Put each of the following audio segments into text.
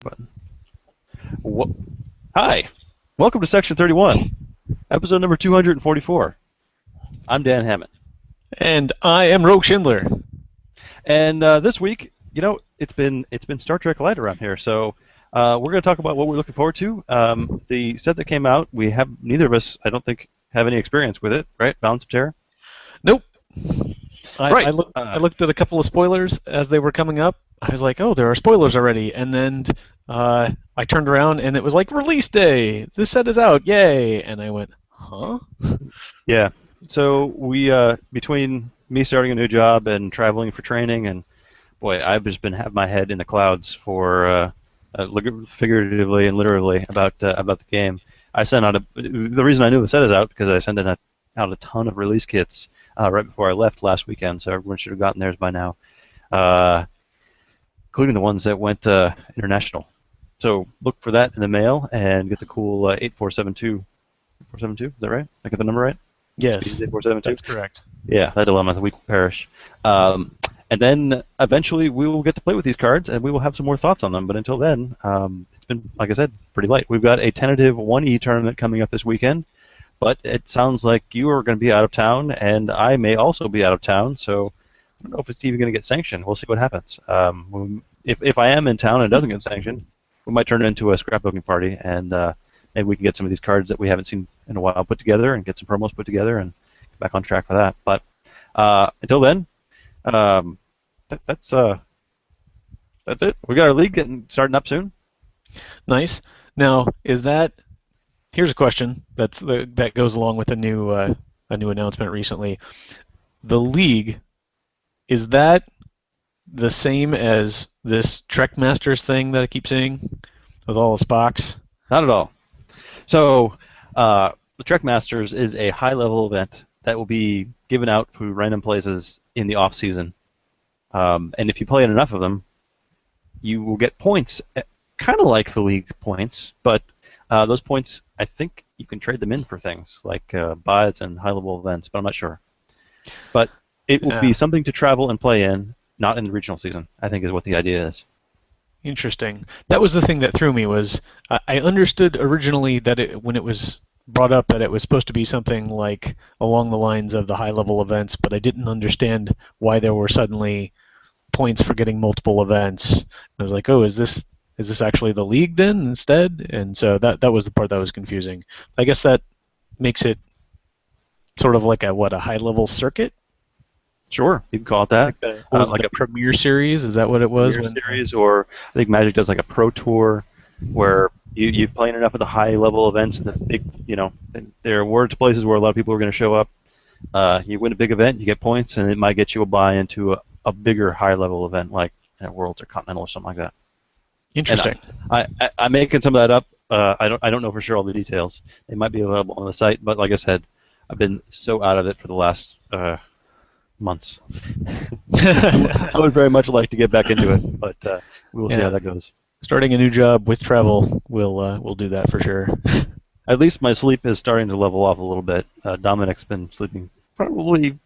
Button. Hi, welcome to Section 31, episode number 244. I'm Dan Hammond. And I am Rogue Schindler. And this week, it's been Star Trek Light around here, so we're going to talk about what we're looking forward to. The set that came out, neither of us, I don't think, have any experience with it, right? Balance of Terror? Nope. Right. I looked at a couple of spoilers as they were coming up. I was like, oh, there are spoilers already. And then I turned around and it was like, release day! This set is out, yay! And I went, huh? Yeah. So we, between me starting a new job and traveling for training, and boy, I've just been having my head in the clouds for figuratively and literally about the game. I sent out the reason I knew the set is out because I sent out a ton of release kits right before I left last weekend, so everyone should have gotten theirs by now, including the ones that went international. So look for that in the mail and get the cool 8472. 472, is that right? I got the number right? Yes, 8472? that's correct. Yeah, that dilemma, the week will perish. And then eventually we will get to play with these cards and we will have some more thoughts on them. But until then, it's been, like I said, pretty light. We've got a tentative 1E tournament coming up this weekend, but it sounds like you are going to be out of town and I may also be out of town, so I don't know if it's even going to get sanctioned. We'll see what happens. If I am in town and it doesn't get sanctioned, we might turn it into a scrapbooking party and maybe we can get some of these cards that we haven't seen in a while put together and get some promos put together and get back on track for that. But until then, that's it. We got our league starting up soon. Nice. Now, here's a question that goes along with a new announcement recently. The league, is that the same as this Trek Masters thing that I keep seeing with all the Spocks? Not at all. So the Trek Masters is a high-level event that will be given out to random places in the off-season. And if you play in enough of them, you will get points, kind of like the league points, but those points, I think you can trade them in for things like buys and high-level events, but I'm not sure. But it will be something to travel and play in, not in the regional season, I think is what the idea is. Interesting. That was the thing that threw me was I understood originally that when it was brought up that it was supposed to be something like along the lines of the high-level events, but I didn't understand why there were suddenly points for getting multiple events. I was like, oh, is this actually the league then instead? And so that was the part that was confusing. I guess that makes it sort of like a high-level circuit. Sure, you can call it that. Like a Premier Series? Is that what it was? Premier Series, or I think Magic does like a Pro Tour, where you play enough of the high-level events and the big, there are awards places where a lot of people are going to show up. You win a big event, you get points, and it might get you a buy into a bigger high-level event like Worlds or Continental or something like that. Interesting. I'm making some of that up. I don't know for sure all the details. They might be available on the site, but like I said, I've been so out of it for the last months. I would very much like to get back into it, but we will see how that goes. Starting a new job with travel, we'll do that for sure. At least my sleep is starting to level off a little bit. Dominic's been sleeping probably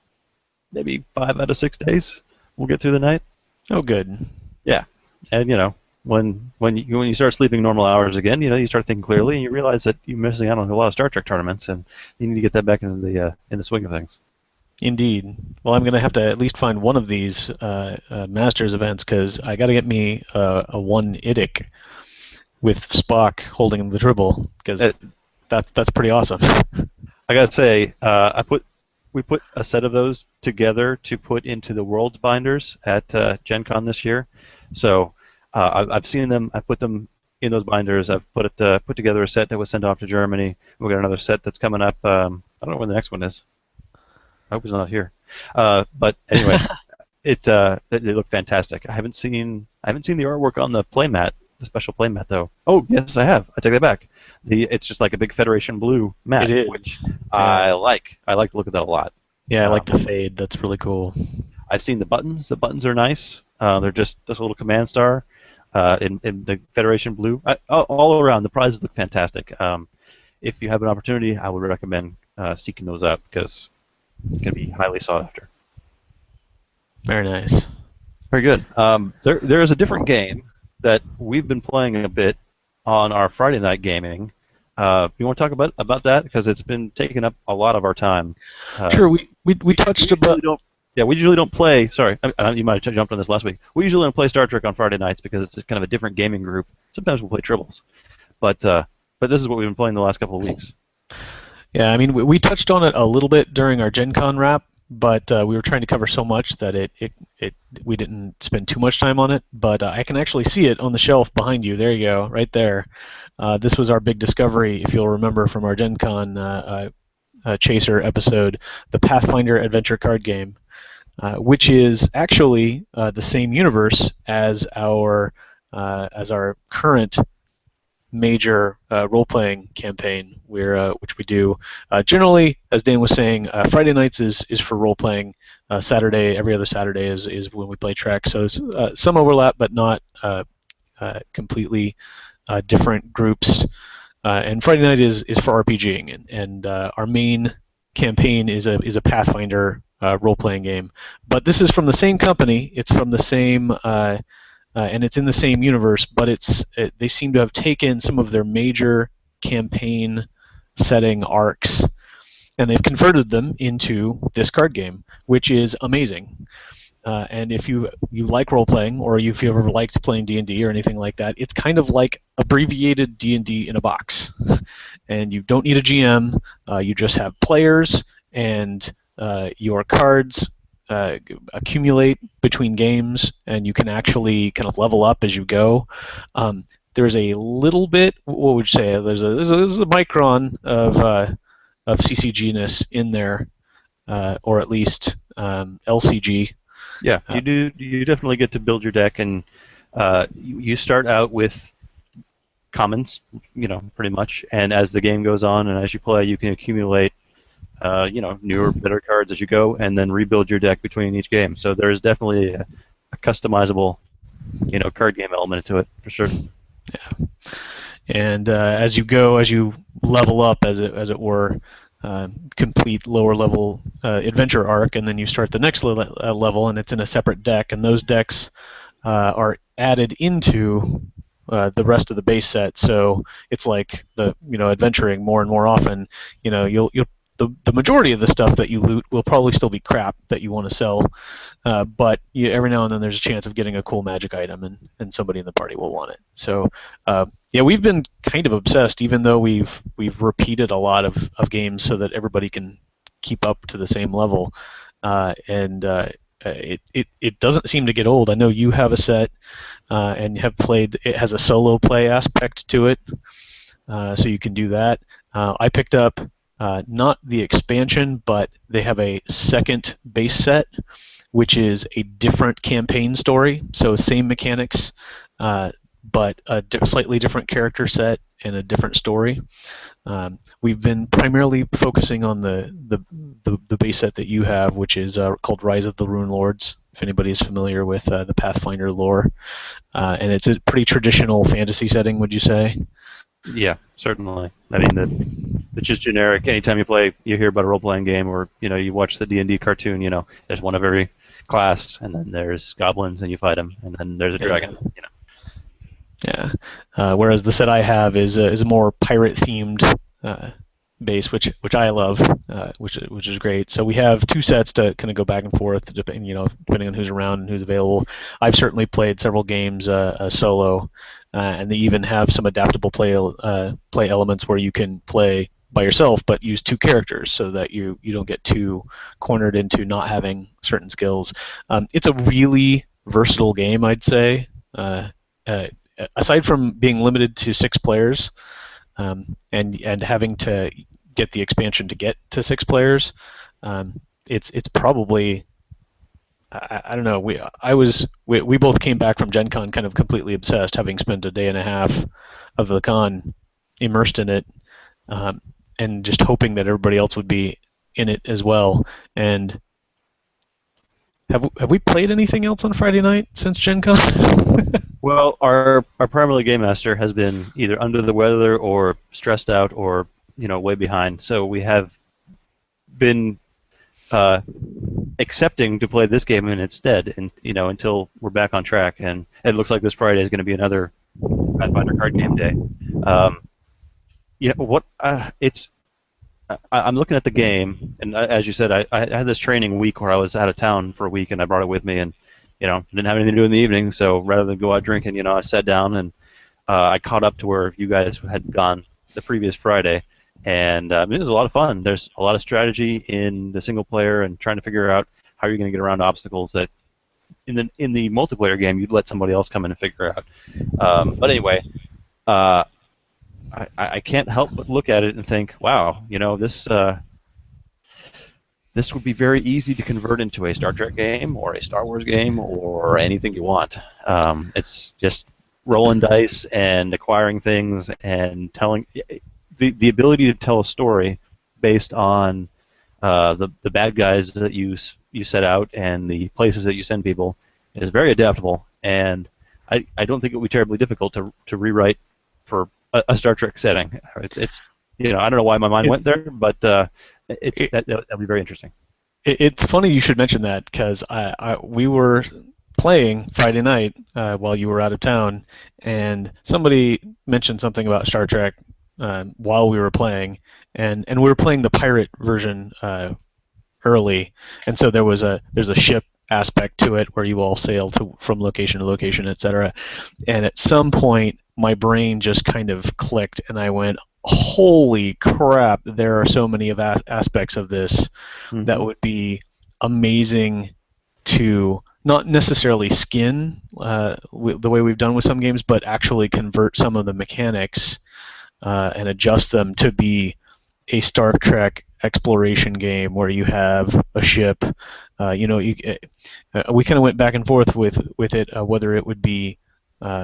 maybe 5 out of 6 days. We'll get through the night. Oh, good. Yeah, and when you start sleeping normal hours again, you start thinking clearly, and you realize that you're missing out on a lot of Star Trek tournaments, and you need to get that back into the swing of things. Indeed. Well, I'm going to have to at least find one of these Masters events because I got to get me a one IDIC with Spock holding the dribble because that's pretty awesome. I got to say, we put a set of those together to put into the Worlds binders at Gen Con this year. So I've seen them. I put them in those binders. I've put together a set that was sent off to Germany. We've got another set that's coming up. I don't know when the next one is. I hope it's not here. But anyway, they look fantastic. I haven't seen the artwork on the playmat, the special playmat though. Oh yes, I have. I take that back. It's just like a big Federation blue mat, it is. Which I like. I like to look at that a lot. Yeah, I like the fade. That's really cool. I've seen the buttons. The buttons are nice. They're just a little command star in the Federation blue. All around, the prizes look fantastic. If you have an opportunity, I would recommend seeking those out because can be highly sought after. Very nice. Very good. There is a different game that we've been playing a bit on our Friday night gaming. You want to talk about that because it's been taking up a lot of our time. Uh, Sure, we we touched usually about. don't. Yeah, we usually don't play. Sorry, you might have jumped on this last week. We usually don't play Star Trek on Friday nights because it's kind of a different gaming group. Sometimes we'll play triples, but this is what we've been playing the last couple of weeks. Yeah, I mean, we touched on it a little bit during our Gen Con wrap, but we were trying to cover so much that it we didn't spend too much time on it. But I can actually see it on the shelf behind you. There you go, right there. This was our big discovery, if you'll remember from our Gen Con Chaser episode, the Pathfinder adventure card game, which is actually the same universe as our current major role-playing campaign, which we do generally, as Dan was saying. Friday nights is for role-playing. Saturday, every other Saturday is when we play Trek. So some overlap, but not completely different groups. And Friday night is for RPGing, and our main campaign is a Pathfinder role-playing game. But this is from the same company. It's from the same and it's in the same universe, but they seem to have taken some of their major campaign setting arcs and they've converted them into this card game, which is amazing. And if you like role playing, or if you ever liked playing D&D or anything like that, it's kind of like abbreviated D&D in a box. And you don't need a GM. You just have players, and your cards accumulate between games, and you can actually kind of level up as you go. There's a little bit, what would you say? There's a micron of CCG-ness in there, or at least LCG. Yeah, you do. You definitely get to build your deck, and you start out with commons, pretty much. And as the game goes on, and as you play, you can accumulate, newer, better cards as you go, and then rebuild your deck between each game. So there is definitely a customizable, card game element to it for sure. Yeah. And as you level up, as it were, complete lower level adventure arc, and then you start the next level, and it's in a separate deck, and those decks are added into the rest of the base set. So it's like adventuring more and more often. You'll the majority of the stuff that you loot will probably still be crap that you want to sell, but every now and then there's a chance of getting a cool magic item, and somebody in the party will want it. So yeah, we've been kind of obsessed, even though we've repeated a lot of games so that everybody can keep up to the same level, and it doesn't seem to get old. I know you have a set and have played. It has a solo play aspect to it, so you can do that. I picked up not the expansion, but they have a second base set, which is a different campaign story. So same mechanics, but a slightly different character set and a different story. We've been primarily focusing on the base set that you have, which is called Rise of the Rune Lords, if anybody is familiar with the Pathfinder lore. And it's a pretty traditional fantasy setting, would you say? Yeah, certainly. I mean, it's just generic. Anytime you play, you hear about a role-playing game, or you watch the D&D cartoon. There's one of every class, and then there's goblins, and you fight them, and then there's a dragon. Yeah. Whereas the set I have is a more pirate-themed base, which I love, which is great. So we have two sets to kind of go back and forth, depending on who's around and who's available. I've certainly played several games solo, and they even have some adaptable play elements where you can play by yourself but use two characters so that you don't get too cornered into not having certain skills. It's a really versatile game, I'd say. Aside from being limited to 6 players, and having to get the expansion to get to 6 players, it's probably, I don't know. We both came back from Gen Con kind of completely obsessed, having spent a day and a half of the con immersed in it, and just hoping that everybody else would be in it as well. And have we played anything else on Friday night since Gen Con? Well, our primary game master has been either under the weather or stressed out or way behind. So we have been uh, accepting to play this game instead, and until we're back on track. And it looks like this Friday is going to be another Pathfinder card game day. Um, what? It's I'm looking at the game, and as you said, I had this training week where I was out of town for a week, and I brought it with me, and didn't have anything to do in the evening, so rather than go out drinking, I sat down and I caught up to where you guys had gone the previous Friday, and it was a lot of fun. There's a lot of strategy in the single player and trying to figure out how you're going to get around obstacles that in the multiplayer game you'd let somebody else come in and figure out. But anyway, uh, I can't help but look at it and think, wow, this would be very easy to convert into a Star Trek game or a Star Wars game or anything you want. It's just rolling dice and acquiring things and telling the ability to tell a story based on the bad guys that you set out and the places that you send people is very adaptable, and I don't think it would be terribly difficult to rewrite for a Star Trek setting. It's I don't know why my mind went there, but that'll be very interesting. It's funny you should mention that because we were playing Friday night while you were out of town, and somebody mentioned something about Star Trek while we were playing, and we were playing the pirate version early, and so there's a ship aspect to it where you all sail from location to location, etc. And at some point, my brain just kind of clicked, and I went, "Holy crap! There are so many aspects of this that would be amazing to not necessarily skin the way we've done with some games, but actually convert some of the mechanics and adjust them to be a Star Trek exploration game where you have a ship. We kind of went back and forth with it whether it would be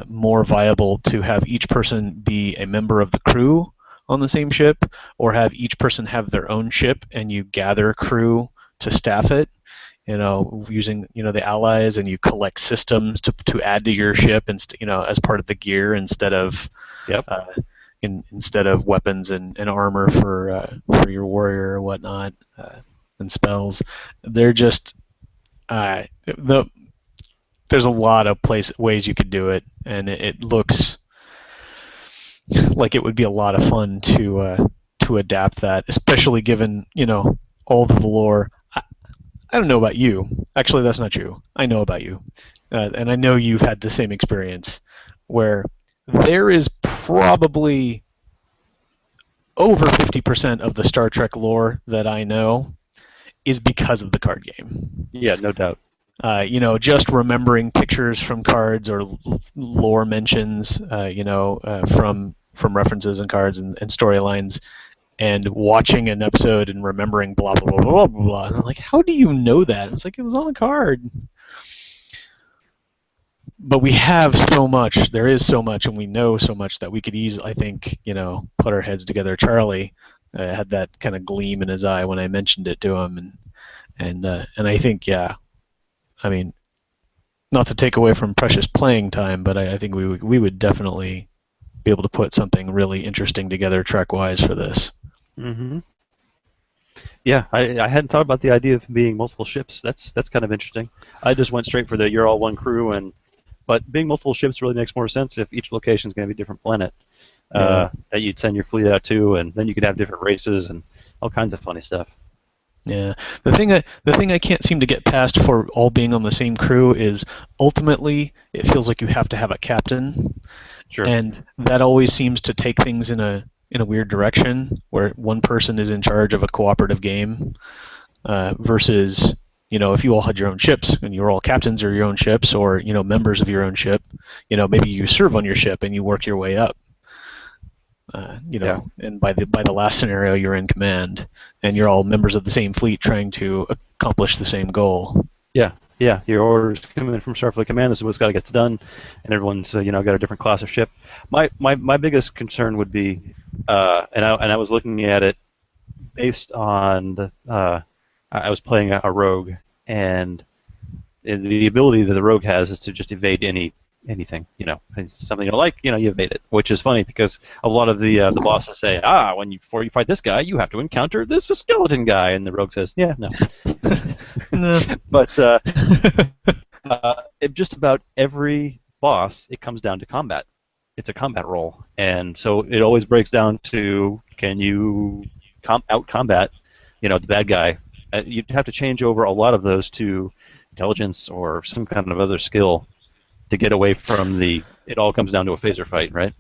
more viable to have each person be a member of the crew on the same ship, or have each person have their own ship and you gather crew to staff it. Using the allies, and you collect systems to add to your ship, and as part of the gear instead of Yep. Instead of weapons and armor for your warrior or whatnot, and spells. They're just there's a lot of ways you could do it, and it looks like it would be a lot of fun to adapt that, especially given all the lore. I don't know about you. Actually, that's not true. I know about you, and I know you've had the same experience where there is probably over 50% of the Star Trek lore that I know is because of the card game. Yeah, no doubt. Just remembering pictures from cards or lore mentions, from references and cards and storylines, and watching an episode and remembering blah blah blah blah blah blah. And I'm like, how do you know that? I was like, it was on a card. But we have so much. There is so much, and we know so much that we could easily, I think, put our heads together. Charlie had that kind of gleam in his eye when I mentioned it to him, and I think, yeah, I mean, not to take away from precious playing time, but I think we would definitely be able to put something really interesting together Trek-wise for this. Mm-hmm. Yeah, I hadn't thought about the idea of being multiple ships. That's kind of interesting. I just went straight for the you're all one crew, but being multiple ships really makes more sense if each location is going to be a different planet that you'd send your fleet out to, and then you could have different races and all kinds of funny stuff. Yeah, the thing I can't seem to get past for all being on the same crew is ultimately it feels like you have to have a captain. Sure. And that always seems to take things in a weird direction, where one person is in charge of a cooperative game, versus if you all had your own ships and you're all captains of your own ships, or members of your own ship, maybe you serve on your ship and you work your way up. And by the last scenario, you're in command, and you're all members of the same fleet trying to accomplish the same goal. Yeah, your orders come in from Starfleet Command. This is what's got to get done, and everyone's got a different class of ship. My biggest concern would be, and I was looking at it based on I was playing a rogue, and the ability that the rogue has is to just evade any anything. It's something you don't like, you evade it, which is funny because a lot of the bosses say, before you fight this guy, you have to encounter this skeleton guy, and the rogue says, yeah, no. No. But just about every boss, it comes down to combat. It's a combat roll, and so it always breaks down to, can you out combat, the bad guy? You'd have to change over a lot of those to intelligence or some kind of other skill to get away from the. It all comes down to a phaser fight, right?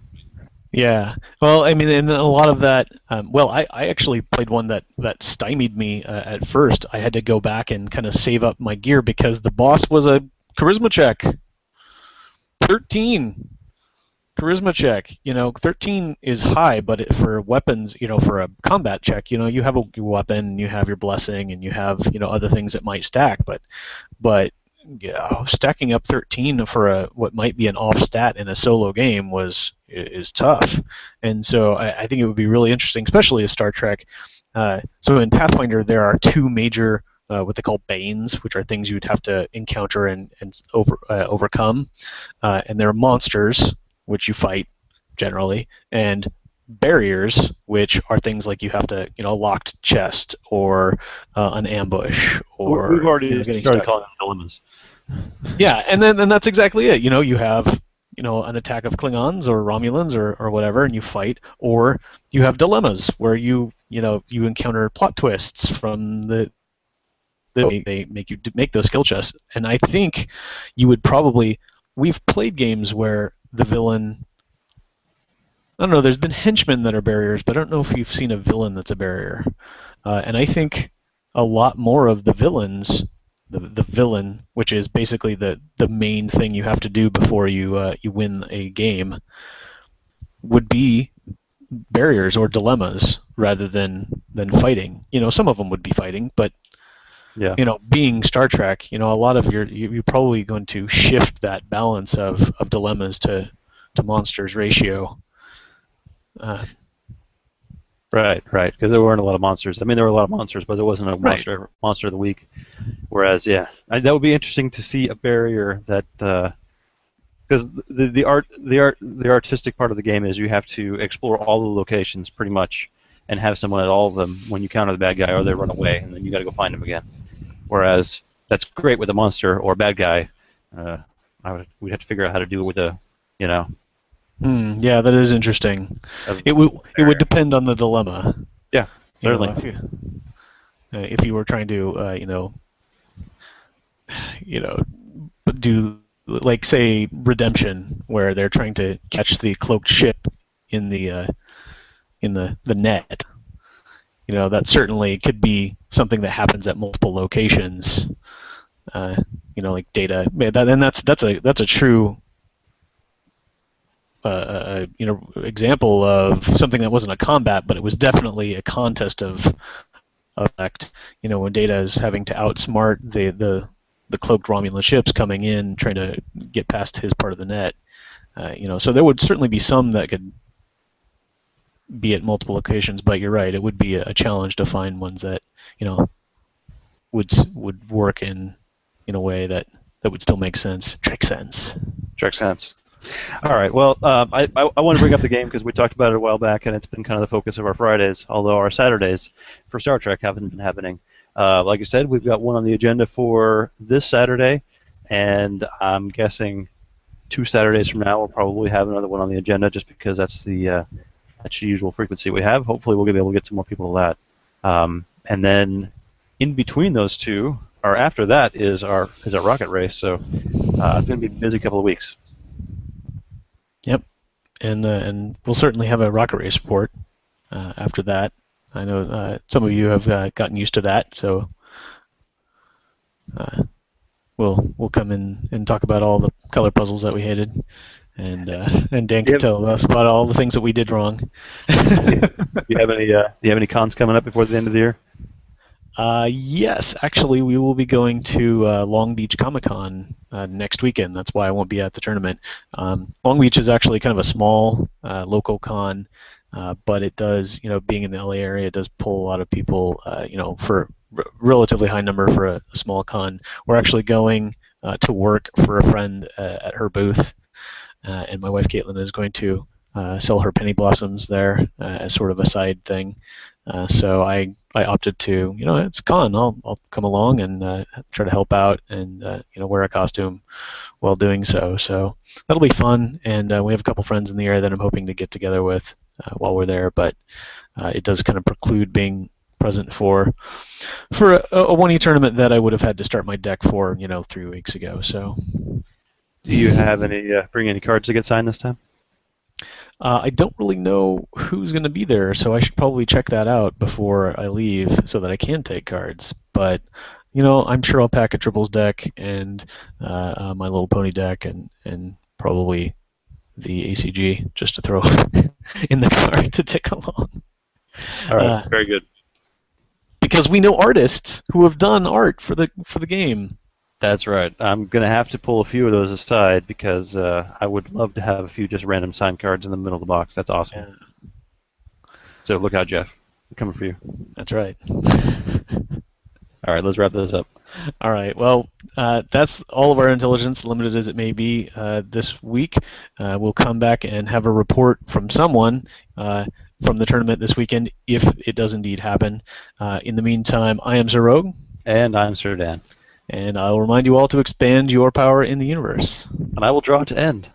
Yeah. Well, I mean, and a lot of that. Well, I actually played one that stymied me at first. I had to go back and kind of save up my gear because the boss was a charisma check. 13 charisma check. 13 is high, but for weapons, for a combat check, you have a weapon, you have your blessing, and you have other things that might stack. But yeah, stacking up 13 for what might be an off stat in a solo game is tough, and so I think it would be really interesting, especially a Star Trek. So in Pathfinder, there are two major what they call banes, which are things you'd have to encounter and overcome, and there are monsters, which you fight generally, and barriers, which are things like you have to, locked chest or an ambush or We've already getting started stuck. calling them dilemmas. Yeah, and that's exactly it. You have an attack of Klingons or Romulans or whatever, and you fight, or you have dilemmas where you encounter plot twists from they make you make those skill chests. And I think you would probably we've played games where the villain. I don't know. There's been henchmen that are barriers, but I don't know if you've seen a villain that's a barrier. And I think a lot more of the villains, the villain, which is basically the main thing you have to do before you win a game, would be barriers or dilemmas rather than fighting. Some of them would be fighting, but Yeah. Being Star Trek, a lot of you're probably going to shift that balance of dilemmas to monsters ratio. Right, because there weren't a lot of monsters. I mean, there were a lot of monsters, but there wasn't a Right. monster of the week. Whereas, yeah, that would be interesting to see a barrier that, because the artistic part of the game is you have to explore all the locations pretty much, and have someone at all of them when you counter the bad guy, or they run away, and then you got to go find them again. Whereas that's great with a monster or a bad guy. We'd have to figure out how to do it with a, you know, Yeah, that is interesting. a It would depend on the dilemma. yeah, You know, certainly. if you were trying to do like say redemption, where they're trying to catch the cloaked ship in the net. That certainly could be something that happens at multiple locations. Like data. And that's a true example of something that wasn't a combat, but it was definitely a contest of effect. When Data is having to outsmart the cloaked Romulan ships coming in, trying to get past his part of the net. So there would certainly be some that could be at multiple locations, but you're right, it would be a challenge to find ones that would work in a way that would still make sense. Trek sense. Trek sense. All right. Well, I want to bring up the game because we talked about it a while back, and it's been kind of the focus of our Fridays, although our Saturdays for Star Trek haven't been happening. Like I said, we've got one on the agenda for this Saturday, and I'm guessing 2 Saturdays from now we'll probably have another one on the agenda, just because that's the usual frequency we have. Hopefully, we'll be able to get some more people to that. And then in between those two, or after that, is our rocket race. So it's going to be a busy couple of weeks. Yep, and we'll certainly have a rocket race report after that. I know some of you have gotten used to that, so we'll come in and talk about all the color puzzles that we hated, and Dan can tell us about all the things that we did wrong. Do you have any cons coming up before the end of the year? Yes, actually, we will be going to Long Beach Comic Con next weekend. That's why I won't be at the tournament. Long Beach is actually kind of a small local con, but it does, being in the LA area, it does pull a lot of people, for relatively high number for a small con. We're actually going to work for a friend at her booth. and my wife Caitlin is going to sell her penny blossoms there as sort of a side thing. So I opted to, it's a con. I'll come along and try to help out and wear a costume while doing so. So that'll be fun, and we have a couple friends in the area that I'm hoping to get together with while we're there. But it does kind of preclude being present for a 1E tournament that I would have had to start my deck for 3 weeks ago. So. Do you have bring any cards to get signed this time? I don't really know who's going to be there, so I should probably check that out before I leave so that I can take cards. But I'm sure I'll pack a triples deck and my little pony deck and probably the ACG just to throw in the cart to take along. All right, very good. Because we know artists who have done art for the game. That's right. I'm going to have to pull a few of those aside because I would love to have a few just random signed cards in the middle of the box. That's awesome. Yeah. So look out, Jeff. I'm coming for you. That's right. All right, let's wrap this up. All right. Well, that's all of our intelligence, limited as it may be, this week. We'll come back and have a report from someone from the tournament this weekend if it does indeed happen. In the meantime, I am Sir Rogue. And I'm Sir Dan. And I'll remind you all to expand your power in the universe. And I will draw to end.